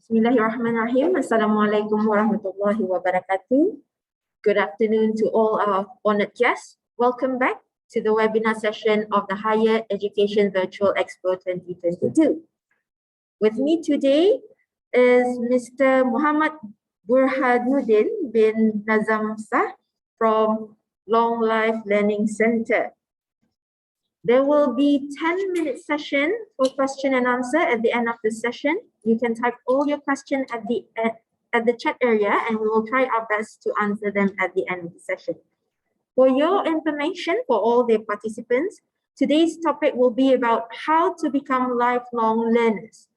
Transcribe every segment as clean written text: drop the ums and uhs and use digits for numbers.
Bismillahirrahmanirrahim. Assalamualaikum warahmatullahi wabarakatuh. Good afternoon to all our honored guests. Welcome back to the webinar session of the Higher Education Virtual Expo 2022. With me today is Mr. Muhammad Burhanuddin bin Nazamsah from Long Life Learning Center. There will be 10-minute session for question and answer at the end of the session. You can type all your questions at the chat area and we will try our best to answer them at the end of the session. For your information, for all the participants, today's topic will be about how to become lifelong learners.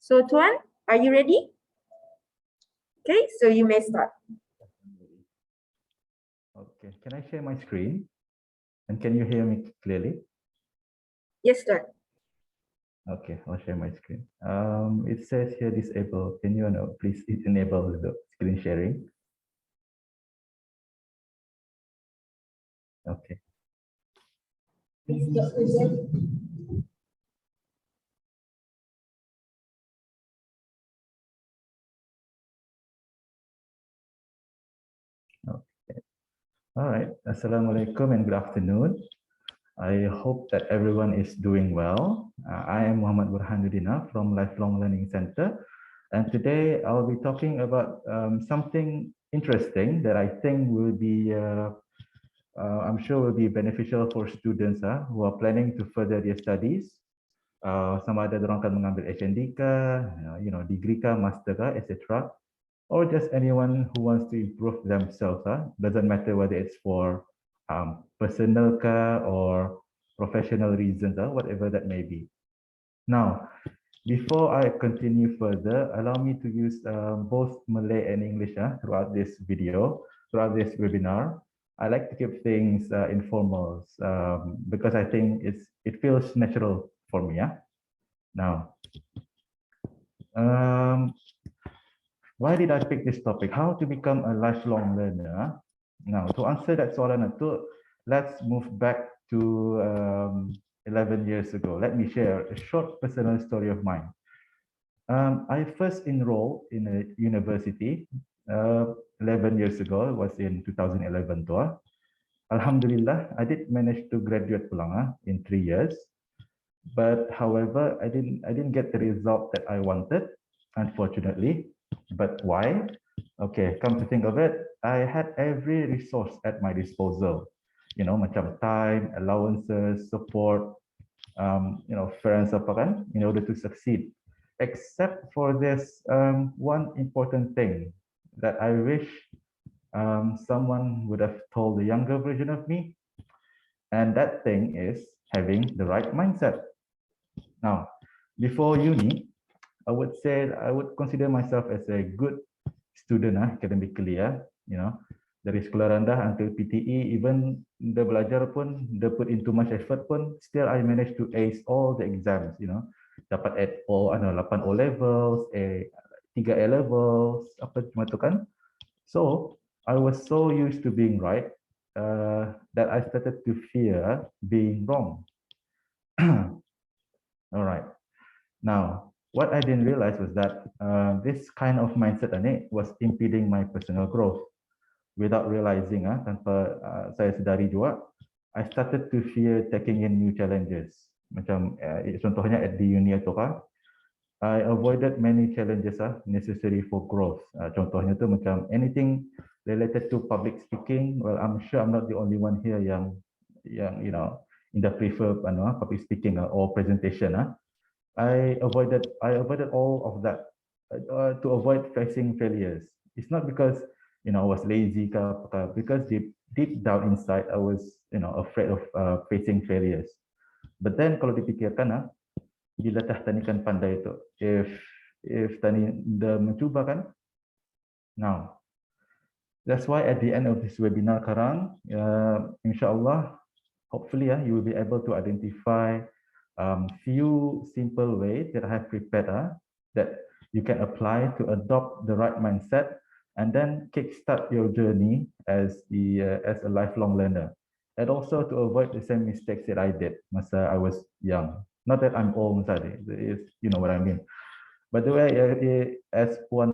So Tuan, are you ready? Okay, so you may start. Okay, can I share my screen? And can you hear me clearly? Yes, Tuan. Okay, I'll share my screen. It says here disable. Can you please enable the screen sharing? Okay. Okay. All right. Assalamualaikum and good afternoon. I hope that everyone is doing well. I am Muhammad Burhanuddin from Lifelong Learning Center. And today I'll be talking about something interesting that I think will be, I'm sure will be beneficial for students who are planning to further their studies. Sama ada orang akan mengambil HND kah, degree kah, master kah, etc. Or just anyone who wants to improve themselves. Doesn't matter whether it's for personal or professional reasons, whatever that may be. Now, before I continue further, allow me to use both Malay and English throughout this video, throughout this webinar. I like to keep things informal because I think it feels natural for me. Now, why did I pick this topic? How to become a lifelong learner? Now, to answer that soalan itu, let's move back to 11 years ago. Let me share a short personal story of mine. I first enrolled in a university 11 years ago. It was in 2011. Alhamdulillah, I did manage to graduate pulang in 3 years. But however, I didn't get the result that I wanted, unfortunately. But why? Okay, come to think of it, I had every resource at my disposal. Macam time, allowances, support, friends apa kan, in order to succeed. Except for this one important thing that I wish someone would have told the younger version of me. And that thing is having the right mindset. Now, before uni, I would say I would consider myself as a good student academically, dari sekolah rendah until PTE, even the belajar pun, the put in too much effort pun, still I managed to ace all the exams, dapat 8 O levels, 3 A levels, apa cuma tu kan. So I was so used to being right that I started to fear being wrong. All right. Now, what I didn't realize was that this kind of mindset was impeding my personal growth. Without realizing, tanpa saya sedari juga, I started to fear taking in new challenges. Macam contohnya at the uni itu I avoided many challenges necessary for growth. Contohnya tu macam anything related to public speaking. Well, I'm sure I'm not the only one here yang in the prefer public speaking or presentation. I avoided all of that to avoid facing failures. It's not because I was lazy, because deep down inside I was afraid of facing failures. But then kalau dipikirkan bila tani kan pandai itu, if tani dah mencuba kan. Now, that's why at the end of this webinar sekarang, insyaAllah, hopefully you will be able to identify few simple ways that I have prepared that you can apply to adopt the right mindset and then kickstart your journey as a lifelong learner, and also to avoid the same mistakes that I did masa I was young. Not that I'm old, you know what I mean. By the way, as Puan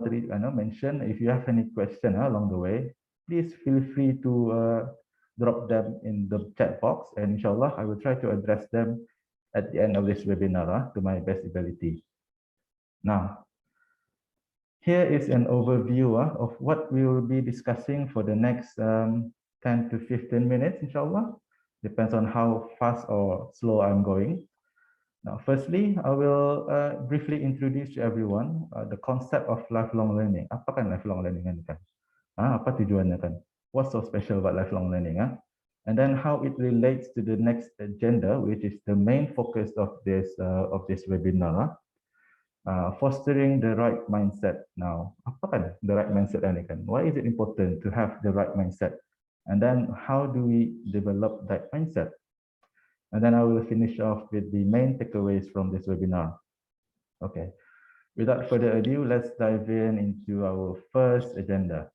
mentioned, if you have any question along the way, please feel free to drop them in the chat box, and inshallah, I will try to address them at the end of this webinar to my best ability. Now, here is an overview of what we will be discussing for the next 10 to 15 minutes, inshallah. Depends on how fast or slow I'm going. Now, firstly, I will briefly introduce to everyone the concept of lifelong learning. Apa kan lifelong learning kan? Apa tujuannya kan? What's so special about lifelong learning? And then how it relates to the next agenda, which is the main focus of this webinar. Fostering the right mindset. Now, apa kan the right mindset ini kan? Why is it important to have the right mindset? And then how do we develop that mindset? And then I will finish off with the main takeaways from this webinar. Okay, without further ado, let's dive into our first agenda,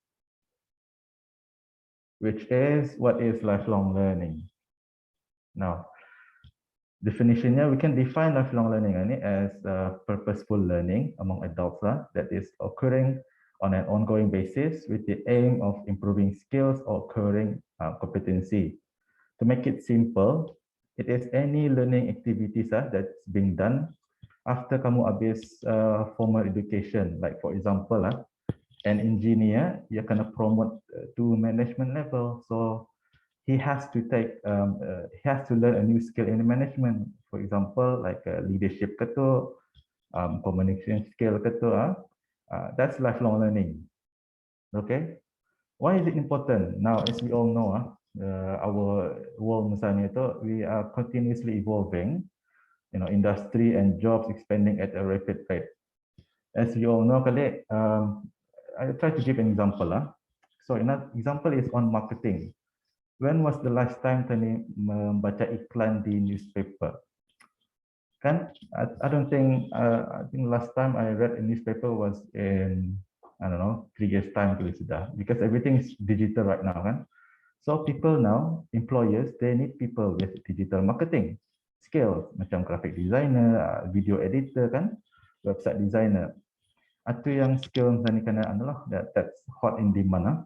which is what is lifelong learning. Now, definitionnya, we can define lifelong learning as purposeful learning among adults that is occurring on an ongoing basis with the aim of improving skills or acquiring competency. To make it simple, it is any learning activities that's being done after kamu habis formal education. Like for example, an engineer, you kena promote to management level, so he has to learn a new skill in management. For example, like leadership communication skill that's lifelong learning. Okay, why is it important? Now, as we all know, our world misalnya itu, we are continuously evolving. Industry and jobs expanding at a rapid rate. As you all know, I try to give an example. So, an example is on marketing. When was the last time tadi membaca iklan di newspaper? Kan? I don't think. I think last time I read a newspaper was in 3 years time sudah, because everything is digital right now, kan? So people now, employers, they need people with digital marketing skills, macam graphic designer, video editor, kan, website designer. Itu yang skill tadi kena that's hot in demand.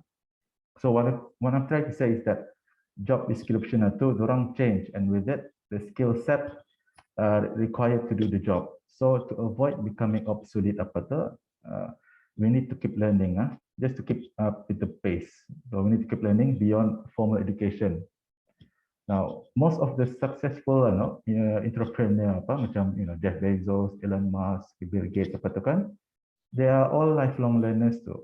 So what I'm trying to say is that job description itu dorang change, and with it the skill set required to do the job. So to avoid becoming obsolete we need to keep learning just to keep up with the pace. So we need to keep learning beyond formal education. Now, most of the successful entrepreneur macam Jeff Bezos, Elon Musk, Bill Gates they are all lifelong learners too.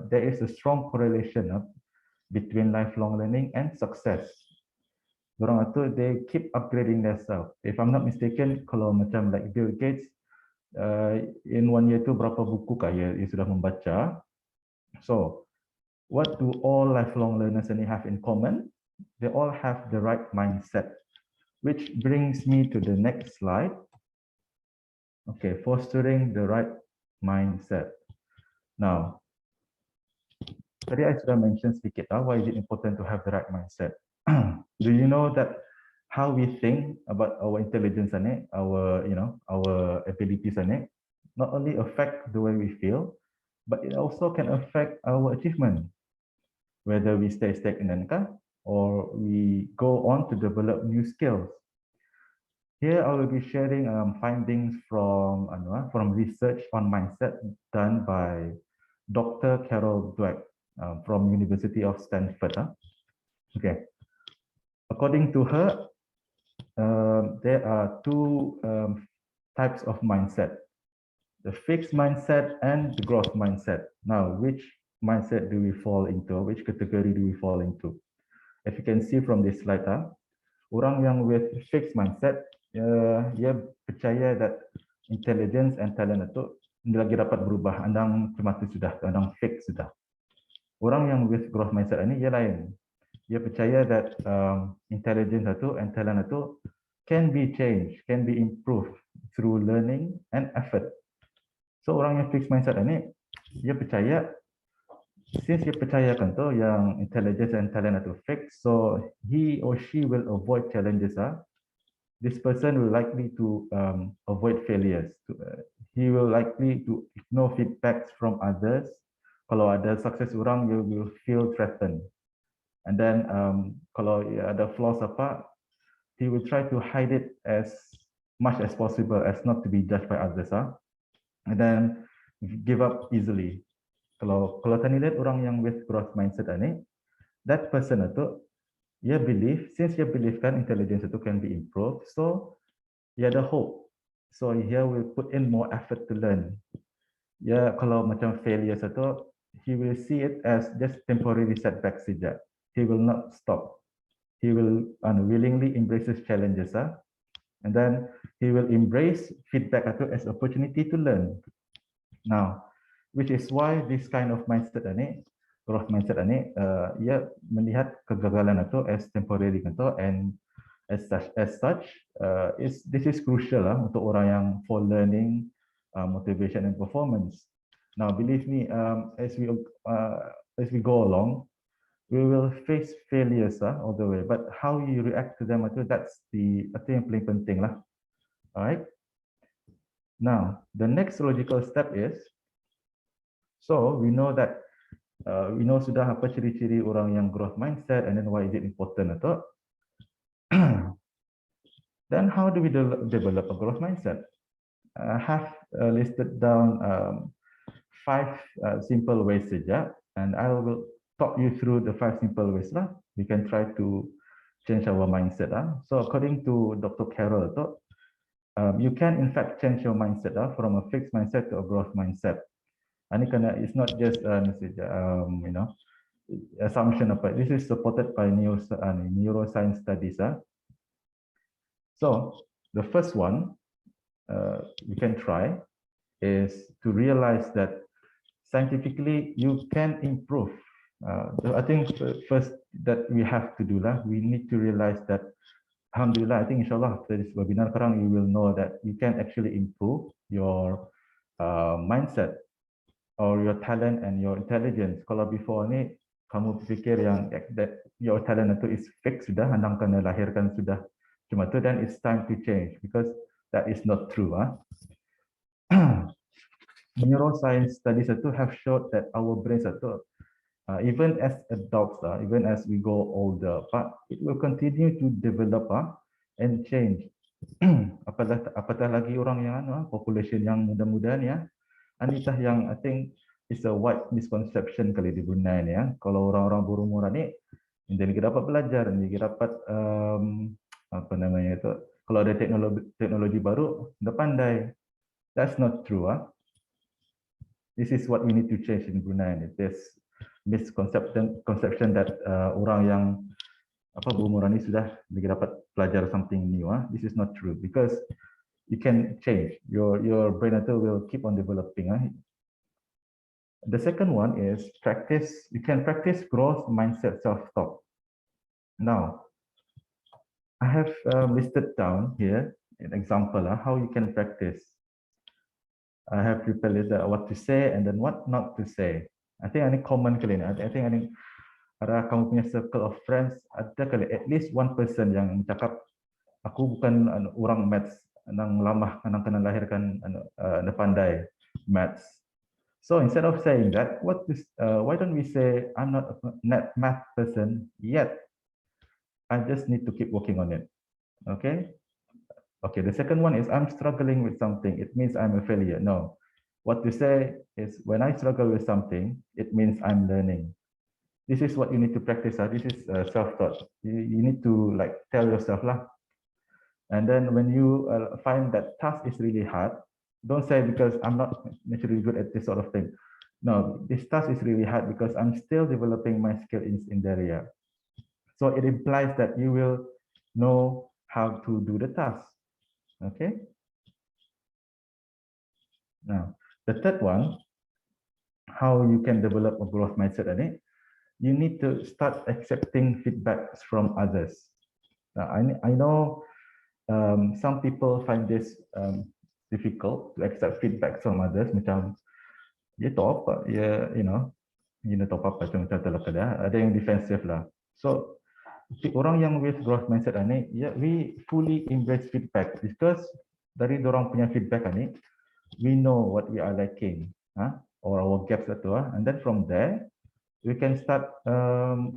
There is a strong correlation between lifelong learning and success. Orang itu they keep upgrading themselves. If I'm not mistaken, kalau macam like Bill Gates, in 1 year tu berapa buku dia sudah membaca. So, what do all lifelong learners have in common? They all have the right mindset, which brings me to the next slide. Okay, fostering the right mindset. Now, tadi I sudah mention sedikit why is it important to have the right mindset. Do you know that how we think about our intelligence our abilities not only affect the way we feel, but it also can affect our achievement, whether we stay stagnant or we go on to develop new skills. Here I will be sharing findings from research on mindset done by Dr. Carol Dweck from University of Stanford. Okay, according to her, there are two types of mindset: the fixed mindset and the growth mindset. Now, which mindset do we fall into? Which category do we fall into? If you can see from this slide, orang yang with fixed mindset, dia percaya that intelligence and talent itu lagi dapat berubah, andang cuma itu sudah, andang fix sudah. Orang yang with growth mindset ini dia lain. Dia percaya that intelligence itu and talent itu can be changed, can be improved through learning and effort. So orang yang fixed mindset ini, dia percaya, since dia percayakan tu yang intelligence and talent itu fixed, so he or she will avoid challenges. This person will likely to avoid failures. he will likely to ignore feedbacks from others. Kalau ada sukses orang, you will feel threatened. And then kalau ada flaws apa, he will try to hide it as much as possible as not to be judged by others. And then give up easily. Kalau tadi lihat orang yang with growth mindset ini, that person itu, dia believe, since dia believe kan intelligence itu can be improved, so dia ada hope. So he will put in more effort to learn. Ya kalau macam failure itu, he will see it as just temporary setback saja. He will not stop. He will unwillingly embrace his challenges, and then he will embrace feedback itu as opportunity to learn. Now, which is why this kind of mindset ini, growth mindset ini, ia melihat kegagalan itu as temporary itu, and as such, this is crucial untuk orang yang for learning, motivation and performance. Now, believe me, as we go along, we will face failures all the way. But how you react to them, that's the yang paling penting lah. Alright. Now, the next logical step is, so we know that we know sudah apa ciri-ciri orang yang growth mindset, and then why is it important atau then how do we develop a growth mindset? I have listed down 5 simple ways saja, and I will talk you through the 5 simple ways lah. We can try to change our mindset. So according to Dr. Carroll, you can in fact change your mindset from a fixed mindset to a growth mindset. And it's not just assumption, but this is supported by neuroscience studies. So the first one you can try is to realize that scientifically you can improve. I think first that we have to do we need to realize that, alhamdulillah, I think inshallah after this webinar you will know that you can actually improve your mindset or your talent and your intelligence. Kalau before ni kamu fikir yang that your talent itu is fixed, sudah andang kena lahirkan sudah cuma tu, then it's time to change, because that is not true. Neuroscience studies itu have showed that our brains itu even as adults, even as we go older, but it will continue to develop and change. Apatah lagi orang yang population yang muda-muda ni anitah yang I think is a wide misconception kali di Brunei ni Kalau orang-orang berumuran ni, jadi kita dapat belajar, jadi kita dapat apa namanya itu, kalau ada teknologi baru, dah pandai. That's not true. This is what we need to change in Brunei. This misconception that orang yang berumuran ni sudah dapat belajar something new. This is not true, because you can change. Your brain will keep on developing. The second one is practice. You can practice growth mindset self-talk. Now, I have listed down here an example how you can practice. I have prepared what to say and then what not to say. I think ini common kali ni. I think ada kamu punya circle of friends, ada kali at least one person yang cakap, aku bukan orang maths, nang lama, nang kena lahirkan pandai maths. So instead of saying that, why don't we say, I'm not a math person yet. I just need to keep working on it. Okay. Okay. The second one is I'm struggling with something. It means I'm a failure. No. What to say is when I struggle with something, it means I'm learning. This is what you need to practice. This is self-taught. You need to tell yourself lah. And then when you find that task is really hard, don't say because I'm not naturally good at this sort of thing. No, this task is really hard because I'm still developing my skill in the area. So it implies that you will know how to do the task. Okay. Now, the third one, how you can develop a growth mindset, you need to start accepting feedbacks from others. Now, I know some people find this difficult to accept feedback from others. Macam, you top, you know top apa macam ada yang defensive lah. So orang yang with growth mindset we fully embrace feedback, because dari dorang punya feedback we know what we are lacking, or our gaps and then from there we can start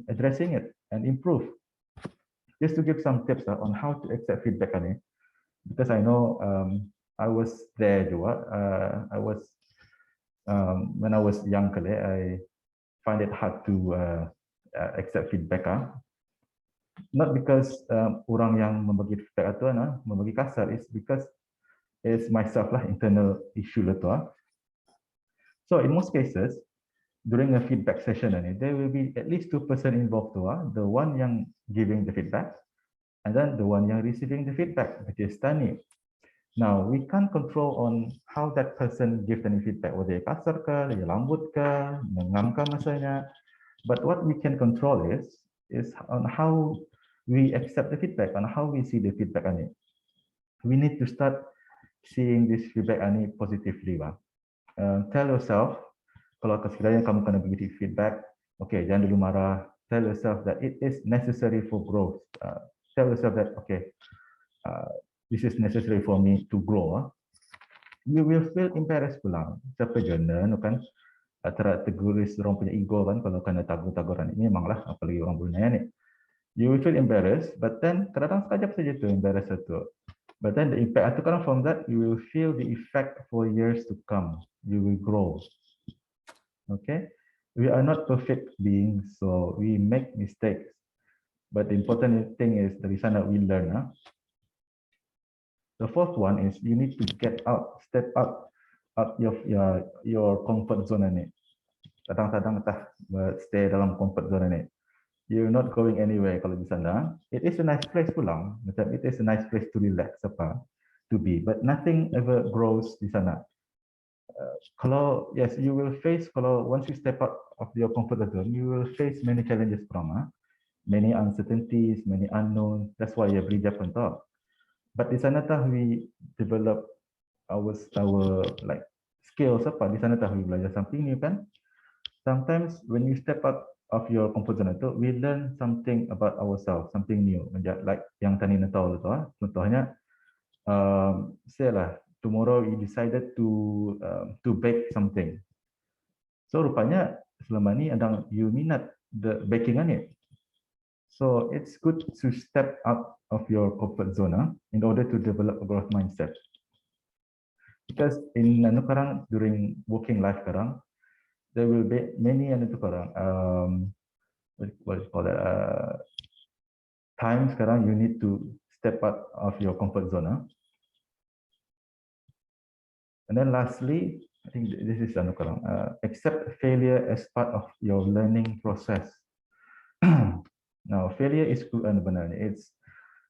addressing it and improve. Just to give some tips on how to accept feedback, because I know I was there juga. I was when I was young, I find it hard to accept feedback. Not because orang yang membagi feedback atau membagi kasar, it's because it's myself lah, internal issue lah tu. So in most cases, during a feedback session, there will be at least 2 person involved tu, the one yang giving the feedback, and then the one yang receiving the feedback, which is Tani. Now, we can't control on how that person gives any feedback, whether dia kasar ke, dia lambut ke, mengam ke masanya. But what we can control is on how we accept the feedback, on how we see the feedback. We need to start seeing this feedback positively. Tell yourself, kalau sekiranya kamu kena bagi feedback, okay, jangan dulu marah. Tell yourself that it is necessary for growth. Tell yourself that, okay, this is necessary for me to grow. You will feel embarrassed pulang. Siapa jana, kan? Terguris orang punya ego kan, kalau kena tagur-taguran ini memanglah, apalagi orang Brunei ni. You will feel embarrassed, but then kadang-kadang sekejap saja tu embarrassed tu. But then the impact, from that, you will feel the effect for years to come. You will grow. Okay? We are not perfect beings, so we make mistakes. But the important thing is dari sana we learn. The fourth one is you need to get out, step up your comfort zone ni. Kadang-kadang stay dalam comfort zone ni. You're not going anywhere kalau di sana. It is a nice place pulang. Macam it is a nice place to relax to be. But nothing ever grows di sana. Kalau yes, you will face, kalau once you step out of your comfort zone, you will face many challenges pulang. Many uncertainties, many unknowns. That's why you beri Japan tau. But di sana we develop our like skills di sana we belajar something new kan. Sometimes when you step out of your comfort zone we learn something about ourselves, something new. Like yang tadi nak tahu tu contohnya say lah tomorrow you decided to bake something. So rupanya selama ni you minat the baking ni. So it's good to step out of your comfort zone in order to develop a growth mindset. Because in during working life there will be many what you call that times you need to step out of your comfort zone. And then lastly, I think this is accept failure as part of your learning process. Now, failure is good and banana. It's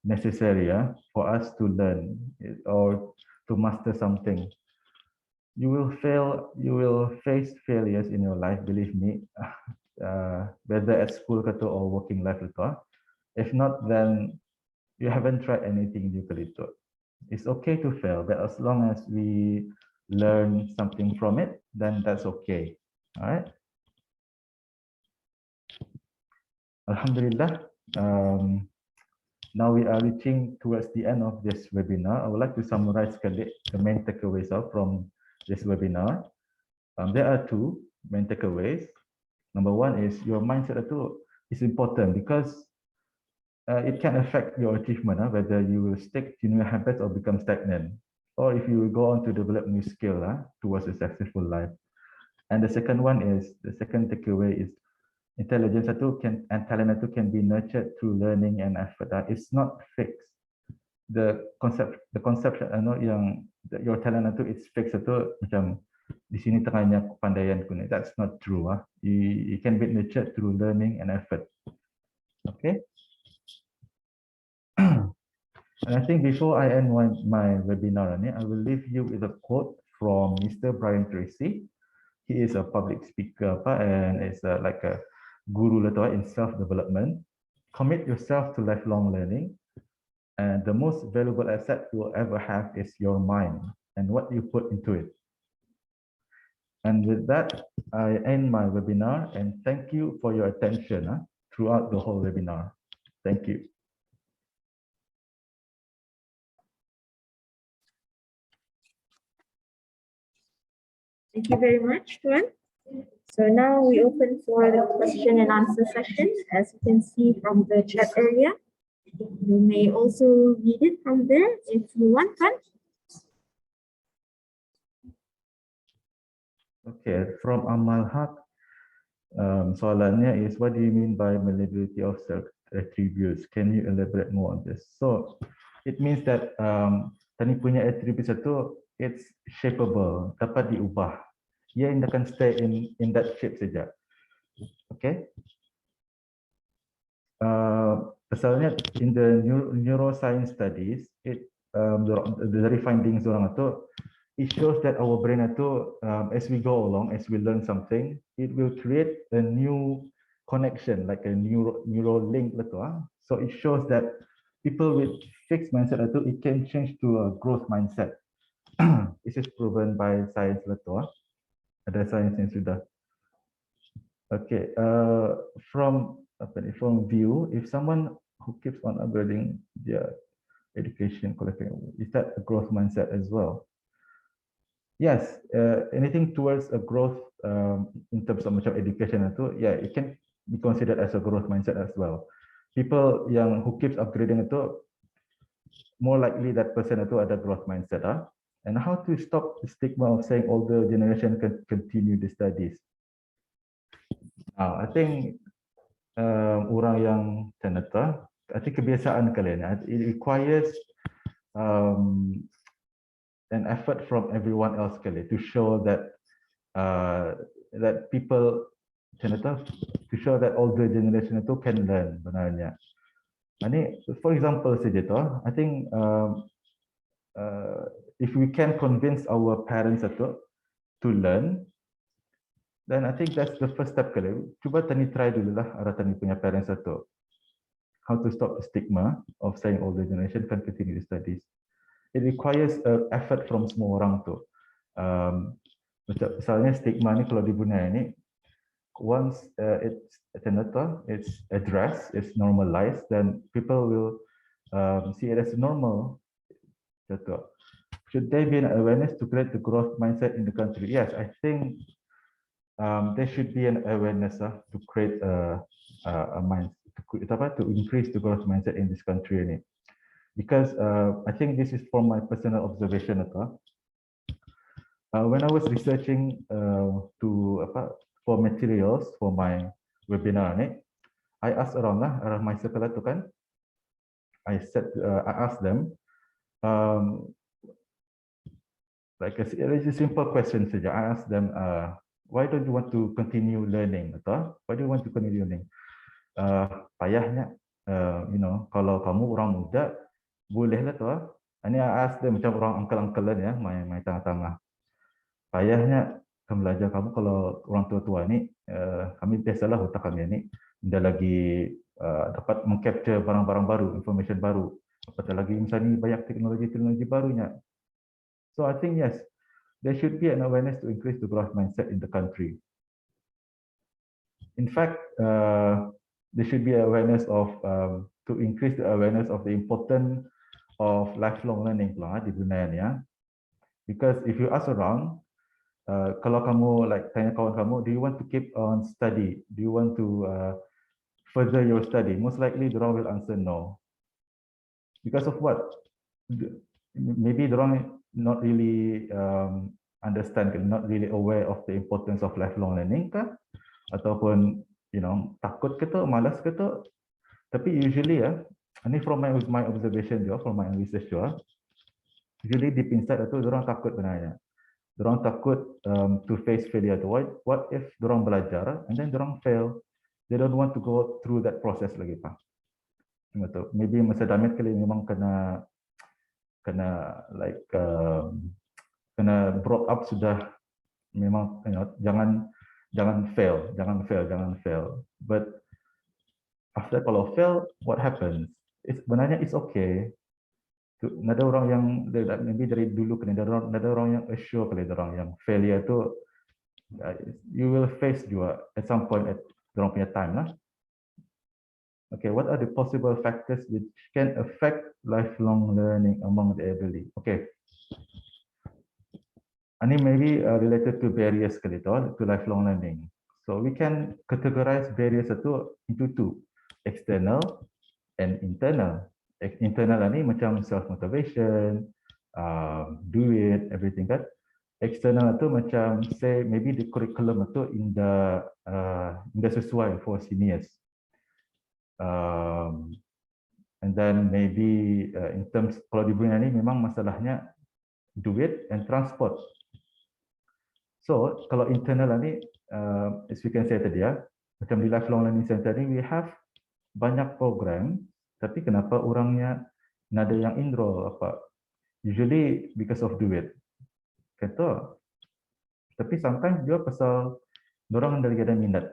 necessary for us to learn or to master something. You will fail, you will face failures in your life, believe me, whether at school or working life. If not, then you haven't tried anything new. It's okay to fail, but as long as we learn something from it, then that's okay. All right. Alhamdulillah. Now we are reaching towards the end of this webinar. I would like to summarize the main takeaways from this webinar. There are two main takeaways. Number one is your mindset is important because it can affect your achievement, whether you will stick to new habits or become stagnant, or if you will go on to develop new skill towards a successful life. And the second takeaway is intelligence and talent can be nurtured through learning and effort. It's not fixed. The concept yang your talent it's fixed macam di sini tengahnya kepandaian ku. That's not true. You can be nurtured through learning and effort. Okay. And I think before I end my webinar, I will leave you with a quote from Mr. Brian Tracy. He is a public speaker and is like a guru in self-development. Commit yourself to lifelong learning, and the most valuable asset you will ever have is your mind and what you put into it. And with that, I end my webinar and thank you for your attention throughout the whole webinar. Thank you. Thank you very much, Tuan. So now we open for the question and answer session. As you can see from the chat area, you may also read it from there if you want, Tuan. Okay, from Amal Haq, soalannya is, what do you mean by malleability of self attributes? Can you elaborate more on this? So it means that tani punya attributes itu it's shapeable, dapat diubah. Ia akan stay in that shape saja. Okay. Pasalnya in the neuroscience studies, dari findings orang itu, it shows that our brain itu, as we go along, as we learn something, it will create a new connection, like a neural link lah tu. So it shows that people with fixed mindset itu, it can change to a growth mindset. This is proven by science lah tu. Ada science yang sudah. Okay, from view, if someone who keeps on upgrading their education qualification, is that a growth mindset as well? Yes, anything towards a growth in terms of macam education itu, yeah, it can be considered as a growth mindset as well. People yang who keeps upgrading itu, more likely that person itu ada growth mindset. And how to stop the stigma of saying older generation can continue the studies? I think orang yang macam I think kebiasaan kalian, it requires an effort from everyone else kali to show that that people to show that older generation itu can learn benarnya. Ini for example saja tu, I think if we can convince our parents to learn, then I think that's the first step kali. Cuba tani try dulu lah arah tani punya parents itu. How to stop the stigma of saying older generation can continue the studies. It requires effort from semua orang tu. Misalnya stigma ni kalau di Brunei ni, once it's addressed, it's normalized, then people will see it as normal. Should there be an awareness to create the growth mindset in the country? Yes, I think there should be an awareness to create a mindset, to increase the growth mindset in this country. Because I think this is from my personal observation. When I was researching for materials for my webinar, I asked around my circle tu kan. I asked them like a simple question saja. I asked them, why don't you want to continue learning? Why do you want to continue learning? Payahnya, kalau kamu orang muda, bolehlah tu. Ini I asked them macam orang uncle-unclean ya, main tengah-tengah. Payahnya belajar kamu kalau orang tua-tua ni, kami biasalah otak kami ni dah lagi dapat mengcapture barang-barang baru, information baru. Apatah lagi misalnya banyak teknologi barunya. So I think yes, there should be an awareness to increase the growth mindset in the country. In fact, there should be awareness of to increase the awareness of the importance of lifelong learning di Brunei ya. Because if you ask around, kalau kamu like tanya kawan kamu, do you want to keep on study? Do you want to further your study? Most likely, the will answer no. Because of what? Maybe the not really understand, not really aware of the importance of lifelong learning, ataupun takut ke tu, malas ke tu. Tapi usually ini from my observation juga, from my research juga, usually deep inside itu orang takut benarnya. Orang takut to face failure. What if orang belajar and then orang fail? They don't want to go through that process lagi pak. Maybe masa damit kali memang kena like kena brought up sudah memang jangan fail. But after kalau fail, what happens? Sebenarnya it's okay. Ada orang yang maybe dari dulu kena ada orang yang assure kali orang yang failure tu you will face juga at some point at orang punya time lah. Okay, what are the possible factors which can affect lifelong learning among the elderly? Okay. And it may be related to barriers to lifelong learning. So we can categorize barriers into two, external and internal. Internal ni macam self motivation, duit, everything kan. External tu macam say maybe the curriculum tu indah sesuai for seniors. And then maybe in terms kalau di Brunei ni memang masalahnya duit and transport. So kalau internal ni, as we can say tadi macam di lifelong learning center ni we have banyak program, tapi kenapa orangnya nada yang enroll apa? Usually because of duit. Kata. Tapi sometimes dia pasal orang dari ada minat.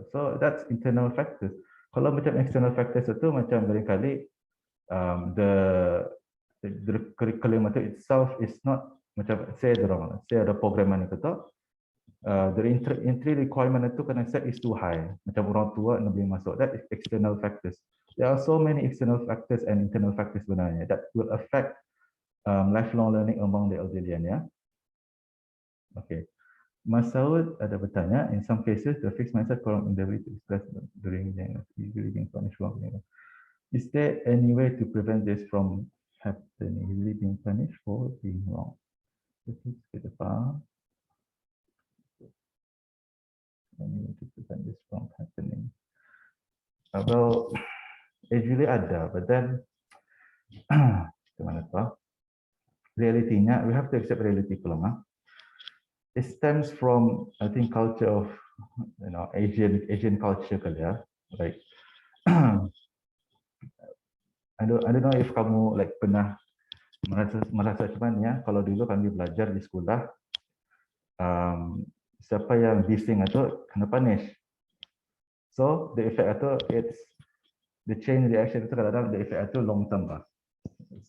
So that's internal factors. Kalau macam external factors itu macam barangkali the curriculum itself is not macam saya ada program ni kata the entry requirement itu kena set is too high. Macam orang tua nak boleh masuk. That is external factors. There are so many external factors and internal factors sebenarnya that will affect lifelong learning among the elderly ya. Okay. Mas Saud ada bertanya, in some cases the fixed mindset from inability to express during being punished wrong. Is there any way to prevent this from happening? Usually being punished for being wrong. This is ke depan. Any way to prevent this from happening? Well, usually ada, but then gimana tu? Realitinya, we have to accept reality pula. It stems from, I think, culture of, Asian culture kali ya. Like, I don't know if kamu like pernah merasa cuman ya, kalau dulu kami belajar di sekolah, siapa yang bising itu kena punish. So the effect itu, it's the chain reaction itu kadang-kadang the effect itu long term lah.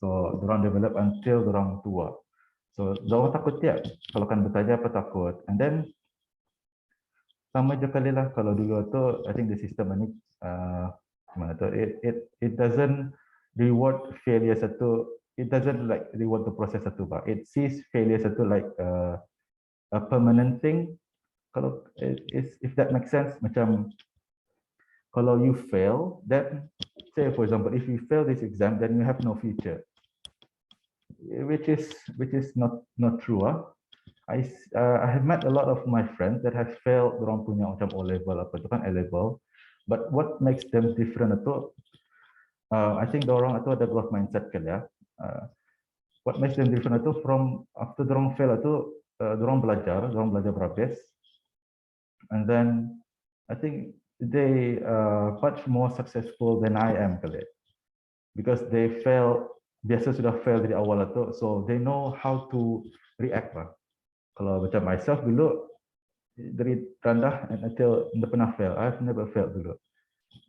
So dorang develop until dorang tua. So dorang takut ya, kalau kan bertanya apa takut. And then sama je kali lah kalau dulu tu, I think the system ni mana tu, it doesn't reward failure satu, it doesn't like reward the process satu, but it sees failure satu like a permanent thing. Kalau if that makes sense, macam kalau you fail, then say for example, if you fail this exam, then you have no future, which is not true. I have met a lot of my friends that have failed dorang punya macam O level apa tu kan A level, but what makes them different itu I think dorang itu ada growth mindset kali ya. What makes them different itu from after dorang fail itu dorang belajar berhabis, and then I think they much more successful than I am kali, because they fail, biasa sudah fail dari awal itu, so they know how to react lah. Kalau macam myself dulu dari rendah until tidak pernah fail, I've never failed dulu.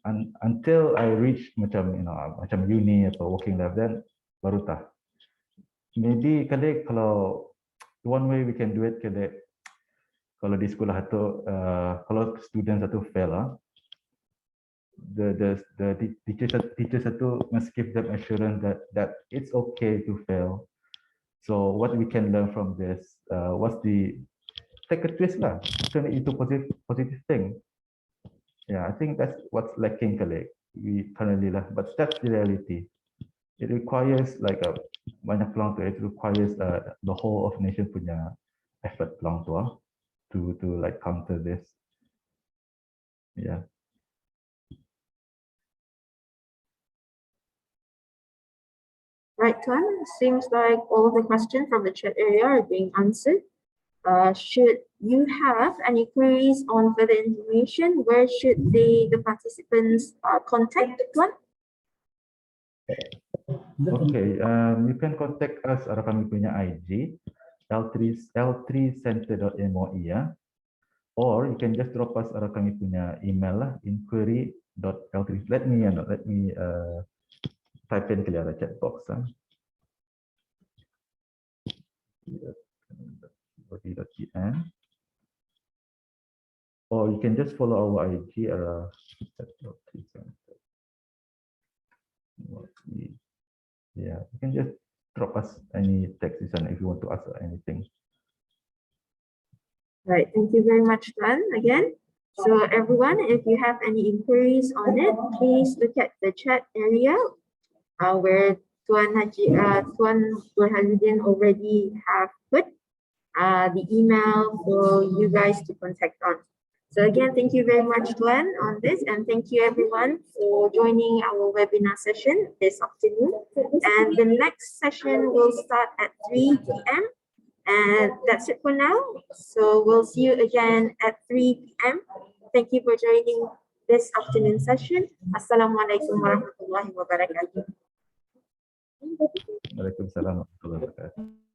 And until I reach macam macam uni atau working life, then baru tah. Maybe kali kalau one way we can do it kali kalau di sekolah tu kalau student satu fail the teacher satu must give them assurance that it's okay to fail. So what we can learn from this, what's the take a twist lah, turn it into positive thing. Yeah, I think that's what's lacking we currently lah, but that's the reality. It requires like a banyak peluang tu, it requires the whole of nation punya effort peluang tu to like counter this. Yeah. Right, Tuan. Seems like all of the questions from the chat area are being answered. Should you have any queries on further information, where should the participants contact Tuan? Okay, you can contact us atau kami punya IG l3center.moi ya, or you can just drop us atau kami punya email lah, inquiry.l3. Let me type in ke dalam chat box or you can just follow our IG yeah, you can just drop us any text if you want to ask anything. Right, thank you very much, Tuan, again. So everyone, if you have any inquiries on it, please look at the chat area where Tuan Burhanuddin already have put the email for you guys to contact on. So again, thank you very much, Tuan, on this, and thank you everyone for joining our webinar session this afternoon. And the next session will start at 3 p.m. And that's it for now. So we'll see you again at 3 p.m. Thank you for joining this afternoon session. Assalamualaikum warahmatullahi wabarakatuh. Waalaikumsalam warahmatullahi wabarakatuh.